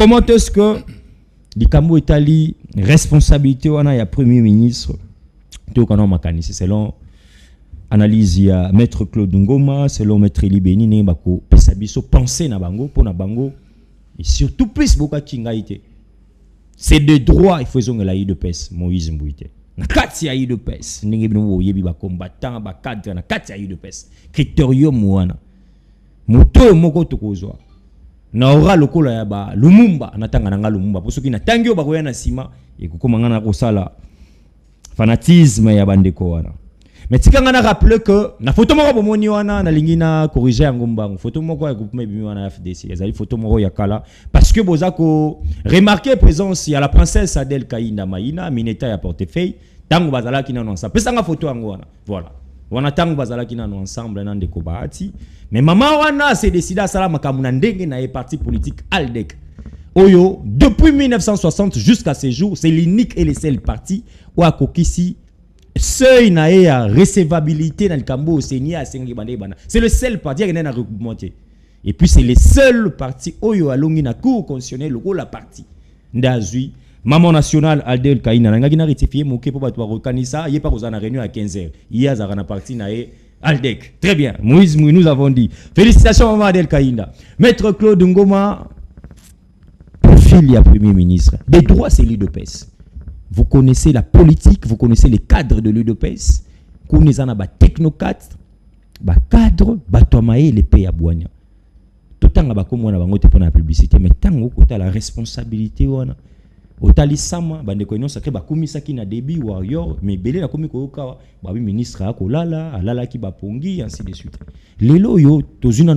comment est-ce que likambo etali responsabilité wana ya premier ministre to kana makanisi selon analyse ya maître Claude Ngoma, selon maître Libeni ne bako pesa biso penser na bango pour na bango et surtout plus boka kingaite. C'est de droit il faut zonga de pes Moïse Mbouité. Na kati ya de pes ndenge bino yebi ba combattant ba cadre na kati ya de pes. Critérium wana. Moto moko tokozwa. Na ora lokola ya ba Lumumba natanga nanga Lumumba pour soki na tangio ba koya na sima et kokoma ngana kosala fanatisme ya bandeko wana. Mais tika ngana rappeler que na photo moko bomoni wana na lingina corriger ngombango photo moko ya groupe bimi wana FDC ezali photo moko ya kala parce que bozako remarquer présence ya la princesse Adèle Kainda Maïna Mineta ya portefeuille tango bazala kina ensemble pesa nga photo yango wana voilà wana tango bazala kina ensemble na ndeko bahati mais maman wana s'est décidé à sala makamuna ndenge na parti politique ALDEC oyo depuis 1960 jusqu'à ce jour c'est l'unique et le seul parti où akokisi seuil na ya recevabilité dans le Cambo au Seigneur à Sengi-Bande-Bana. C'est le seul parti qui est regroupé. Et puis c'est le seul parti oyo alongi na cour constitutionnelle le la parti ndazui maman national Adèle Kaina ngaki na rectifier moké pour battre rekanisa yé pas aux na réunion à 15h. Hier za na parti na Aldec. Très bien. Moïse nous avons dit félicitations maman Adèle Kaina. Maître Claude Ngoma profil ya premier ministre. Des droits c'est l'UDPS. Vous connaissez la politique, vous connaissez les cadres de l'UDPS. Vous connaissez les technocrates, les cadres, les les pays à Boigna. Tout le temps, comme on a pour la publicité, mais tant que la responsabilité, otali sama bande ko inonsa ke ba kumisa ki na débit warrior mais belé na komi ko ka ba ministre akolala alala ki ba pongi ainsi de suite. Lelo yo tozuna